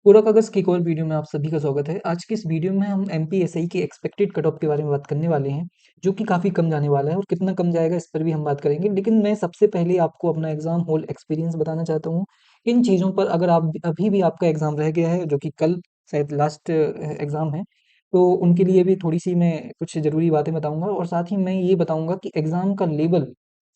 पूरा कागज़ की एक और वीडियो में आप सभी का स्वागत है। आज की इस वीडियो में हम एमपीएसआई के एक्सपेक्टेड कट ऑफ के बारे में बात करने वाले हैं, जो कि काफ़ी कम जाने वाला है और कितना कम जाएगा इस पर भी हम बात करेंगे। लेकिन मैं सबसे पहले आपको अपना एग्ज़ाम हॉल एक्सपीरियंस बताना चाहता हूँ। इन चीज़ों पर अगर आप अभी भी आपका एग्ज़ाम रह गया है, जो कि कल शायद लास्ट एग्ज़ाम है, तो उनके लिए भी थोड़ी-सी मैं कुछ ज़रूरी बातें बताऊँगा और साथ ही मैं ये बताऊँगा कि एग्ज़ाम का लेवल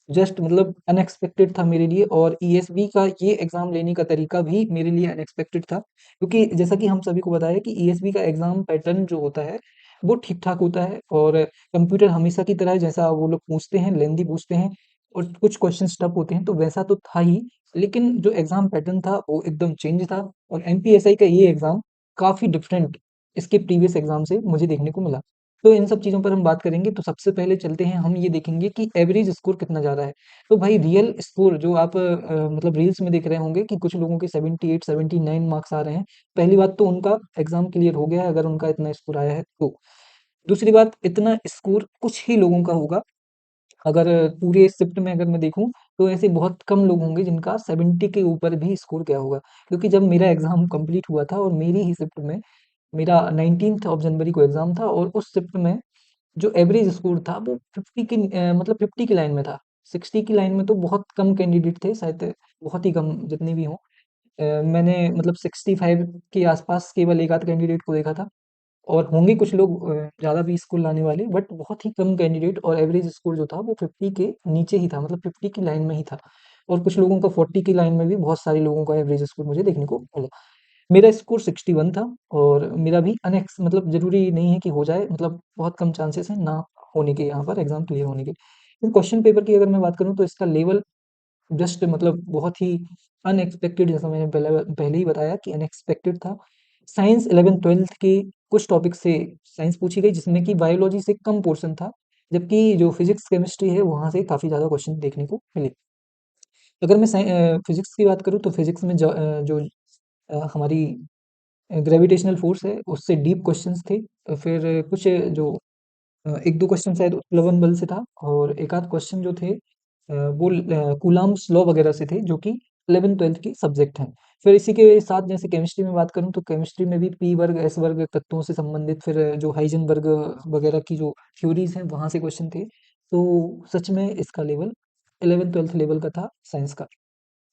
जस्ट मतलब अनएक्सपेक्टेड था मेरे लिए और ईएसबी का ये एग्ज़ाम लेने का तरीका भी मेरे लिए अनएक्सपेक्टेड था। क्योंकि जैसा कि हम सभी को पता है कि ईएसबी का एग्ज़ाम पैटर्न जो होता है, वो ठीक-ठाक होता है और कंप्यूटर हमेशा की तरह जैसा वो लोग पूछते हैं, लेंथी पूछते हैं और कुछ क्वेश्चन्स टफ होते हैं, तो वैसा तो था ही। लेकिन जो एग्ज़ाम पैटर्न था, वो एकदम चेंज था और एमपीएसआई का ये एग्ज़ाम काफ़ी डिफरेंट इसके प्रीवियस एग्ज़ाम से मुझे देखने को मिला। तो इन सब चीज़ों पर हम बात करेंगे, तो सबसे पहले चलते हैं, हम ये देखेंगे कि एवरेज स्कोर कितना जा रहा है। तो भाई रियल स्कोर जो आप मतलब रील्स में देख रहे होंगे कि कुछ लोगों के 78, 79 मार्क्स आ रहे हैं। पहली बात तो उनका एग्ज़ाम क्लियर हो गया है अगर उनका इतना स्कोर आया है तो। दूसरी बात इतना स्कोर कुछ ही लोगों का होगा। अगर पूरे शिफ्ट में अगर मैं देखूँ तो ऐसे बहुत कम लोग होंगे जिनका 70 के ऊपर भी स्कोर गया होगा। क्योंकि जब मेरा एग्ज़ाम कंप्लीट हुआ था और मेरी ही शिफ्ट में मेरा 19th ऑफ जनवरी को एग्ज़ाम था और उस शिफ्ट में जो एवरेज स्कोर था वो 50 की मतलब 50 की लाइन में था। 60 की लाइन में तो बहुत कम कैंडिडेट थे, शायद बहुत ही कम जितने भी हों। मैंने मतलब 65 के आसपास केवल एक आध कैंडिडेट को देखा था और होंगे कुछ लोग ज़्यादा भी स्कोर लाने वाले, बट बहुत ही कम कैंडिडेट और एवरेज स्कोर जो था वो 50 के नीचे ही था, मतलब 50 की लाइन में ही था। और कुछ लोगों का 40 की लाइन में भी बहुत सारे लोगों का एवरेज स्कोर मुझे देखने को मिला। मेरा स्कोर 61 था और मेरा भी मतलब ज़रूरी नहीं है कि हो जाए, मतलब बहुत कम चांसेस हैं ना होने के, यहाँ पर एग्ज़ाम क्लियर होने के। फिर क्वेश्चन पेपर की अगर मैं बात करूँ तो इसका लेवल जस्ट मतलब बहुत ही अनएक्सपेक्टेड, जैसा मैंने पहले ही बताया कि अनएक्सपेक्टेड था। साइंस 11th-12th के कुछ टॉपिक से साइंस पूछी गई जिसमें कि बायोलॉजी से कम पोर्शन था, जबकि जो फिज़िक्स, केमिस्ट्री है वहाँ से काफ़ी ज़्यादा क्वेश्चन देखने को मिले। अगर मैं फिज़िक्स की बात करूँ तो फिज़िक्स में जो हमारी ग्रेविटेशनल फ़ोर्स है उससे डीप क्वेश्चंस थे। फिर कुछ जो 1-2 क्वेश्चन शायद उत्प्लवन बल से था और एक आध क्वेश्चन जो थे वो कूलम्ब्स लॉ वगैरह से थे, जो कि 11th-12th के सब्जेक्ट हैं। फिर इसी के साथ जैसे केमिस्ट्री में बात करूँ तो केमिस्ट्री में भी पी वर्ग, एस वर्ग तत्वों से संबंधित फिर जो हाइजेनबर्ग वगैरह की जो थ्योरीज़ हैं वहाँ से क्वेश्चन थे। तो सच में इसका लेवल 11th-12th लेवल का था साइंस का।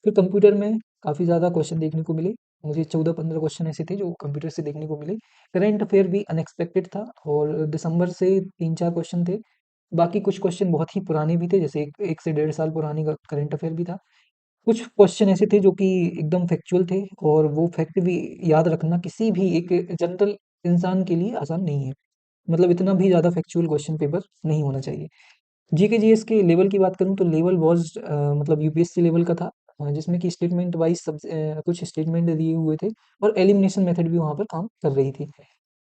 फिर कंप्यूटर में काफ़ी ज़्यादा क्वेश्चन देखने को मिले। मुझे 14-15 क्वेश्चन ऐसे थे जो कंप्यूटर से देखने को मिले। करंट अफ़ेयर भी अनएक्सपेक्टेड था और दिसंबर से 3-4 क्वेश्चन थे। बाकी कुछ क्वेश्चन बहुत ही पुराने भी थे, जैसे 1 से डेढ़ साल पुरानी का करंट अफ़ेयर भी था। कुछ क्वेश्चन ऐसे थे जो कि एकदम फैक्चुअल थे और वो फैक्ट भी याद रखना किसी भी एक जनरल इंसान के लिए आसान नहीं है। मतलब इतना भी ज़्यादा फैक्चुअल क्वेश्चन पेपर नहीं होना चाहिए। जीके जीएस के लेवल की बात करूँ तो लेवल वाज़ मतलब यूपीएससी लेवल का था, जिसमें कि स्टेटमेंट वाइज़ कुछ स्टेटमेंट दिए हुए थे और एलिमिनेशन मेथड भी वहाँ पर काम कर रही थी।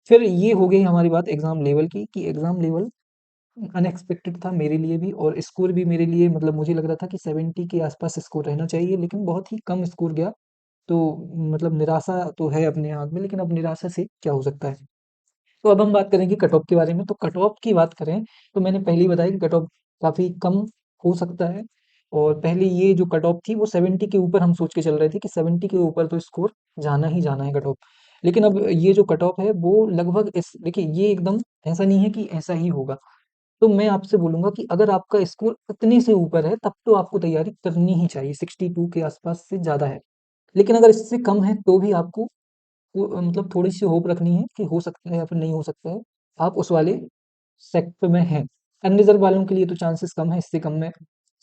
फिर ये हो गई हमारी बात एग्ज़ाम लेवल की, कि एग्ज़ाम लेवल अनएक्सपेक्टेड था मेरे लिए भी और स्कोर भी मेरे लिए, मतलब मुझे लग रहा था कि 70 के आसपास स्कोर रहना चाहिए, लेकिन बहुत ही कम स्कोर गया। तो मतलब निराशा तो है अपने आप में, लेकिन अब निराशा से क्या हो सकता है। तो अब हम बात करेंगे कट ऑफ के बारे में। तो कट ऑफ की बात करें तो मैंने पहले ही बताया कि कट ऑफ काफ़ी कम हो सकता है और पहले ये जो कट ऑफ थी वो 70 के ऊपर हम सोच के चल रहे थे कि 70 के ऊपर तो स्कोर जाना ही जाना है कट ऑफ। लेकिन अब ये जो कट ऑफ है वो लगभग इस देखिए, ये एकदम ऐसा नहीं है कि ऐसा ही होगा। तो मैं आपसे बोलूँगा कि अगर आपका स्कोर इतने से ऊपर है तब तो आपको तैयारी करनी ही चाहिए, 62 के आसपास से ज़्यादा है। लेकिन अगर इससे कम है तो भी आपको वो मतलब थोड़ी-सी होप रखनी है कि हो सकता है या फिर नहीं हो सकता है। आप उस वाले सेक्टर में हैं। अनरिज़र्व वालों के लिए तो चांसेस कम है, इससे कम में,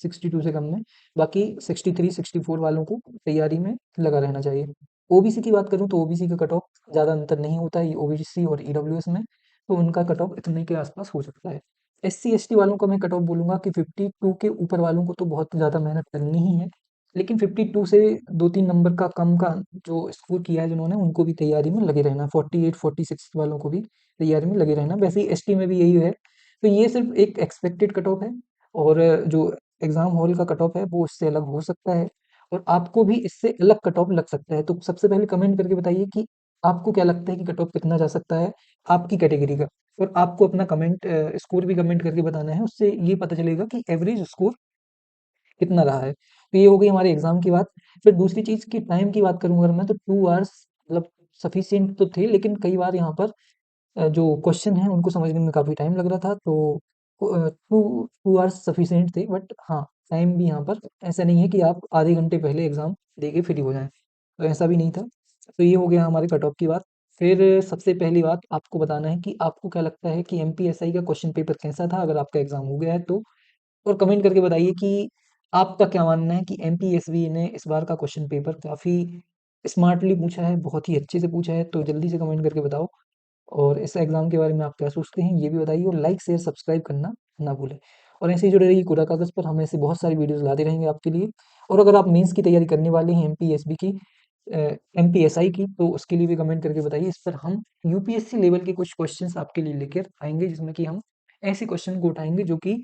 62 से कम में। बाकी 63, 64 वालों को तैयारी में लगा रहना चाहिए। ओबीसी की बात करूँ तो ओबीसी का कट ऑफ ज़्यादा अंतर नहीं होता है, ये ओबीसी और ईडब्ल्यूएस में, तो उनका कट ऑफ इतने के आसपास हो सकता है। एससी, एसटी वालों का मैं कट ऑफ बोलूँगा कि 52 के ऊपर वालों को तो बहुत ज़्यादा मेहनत करनी ही है। लेकिन 52 से 2-3 नंबर का कम का जो स्कोर किया है जिन्होंने, उनको भी तैयारी में लगे रहना। 48, 46 वालों को भी तैयारी में लगे रहना। वैसे ही एसटी में भी यही है। तो ये सिर्फ़ एक एक्सपेक्टेड कट ऑफ है और जो एग्ज़ाम हॉल का कट ऑफ है वो इससे अलग हो सकता है और आपको भी इससे अलग कट ऑफ लग सकता है। तो सबसे पहले कमेंट करके बताइए कि आपको क्या लगता है कि कट ऑफ कितना जा सकता है आपकी कैटेगरी का? और आपको अपना स्कोर भी कमेंट करके बताना है। उससे ये पता चलेगा कि एवरेज स्कोर कितना रहा है। तो ये हो गई हमारे एग्ज़ाम की बात। फिर दूसरी चीज़ की टाइम की बात करूँ अगर मैं, तो 2 आवर्स मतलब सफिशिएंट तो थे, लेकिन कई बार यहाँ पर जो क्वेश्चन हैं उनको समझने में काफ़ी टाइम लग रहा था, तो 2 आवर्स सफिशिएंट थे। बट हाँ, टाइम भी यहाँ पर ऐसा नहीं है कि आप आधे घंटे पहले एग्ज़ाम दे के फ्री हो जाएँ, तो ऐसा भी नहीं था। तो ये हो गया हमारे कट ऑफ की बात। फिर सबसे पहली बात आपको बताना है कि आपको क्या लगता है कि एमपीएसआई का क्वेश्चन पेपर कैसा था, अगर आपका एग्ज़ाम हो गया है तो? और कमेंट करके बताइए कि आपका क्या मानना है कि एमपीएसबी ने इस बार का क्वेश्चन पेपर काफ़ी स्मार्टली पूछा है, बहुत ही अच्छे से पूछा है? तो जल्दी से कमेंट करके बताओ। और इस एग्ज़ाम के बारे में आप क्या सोचते हैं, ये भी बताइए, और लाइक, शेयर, सब्सक्राइब करना ना भूलें। और ऐसे ही जुड़े रहिए कूड़ा कागज़ पर, हम ऐसे बहुत सारी वीडियोज़ लाते रहेंगे आपके लिए। और अगर आप मेंस की तैयारी करने वाले हैं एमपीएसबी की, एमपीएसआई की, तो उसके लिए भी कमेंट करके बताइए। इस पर हम यूपीएससी लेवल के कुछ क्वेश्चंस आपके लिए लेकर आएँगे, जिसमें कि हम ऐसे क्वेश्चन को उठाएँगे जो कि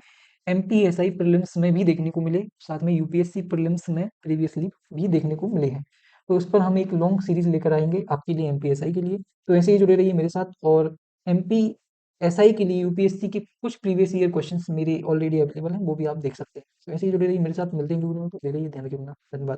एमपीएसआई प्रीलिम्स में भी देखने को मिले, साथ में यूपीएससी प्रीलिम्स में प्रीवियसली भी देखने को मिले हैं। तो उस पर हम एक लॉन्ग सीरीज़ लेकर आएँगे आपके लिए एमपीएसआई के लिए। तो ऐसे ही जुड़े रहिए मेरे साथ। और एमपीएसआई के लिए यूपीएससी के कुछ प्रीवियस ईयर क्वेश्चंस मेरे ऑलरेडी अवेलेबल हैं, वो भी आप देख सकते हैं। तो ऐसे ही जुड़े रहिए मेरे साथ, मिलते हैं अगली वीडियो में, तो ले लीजिए ध्यान रखिए अपना। धन्यवाद।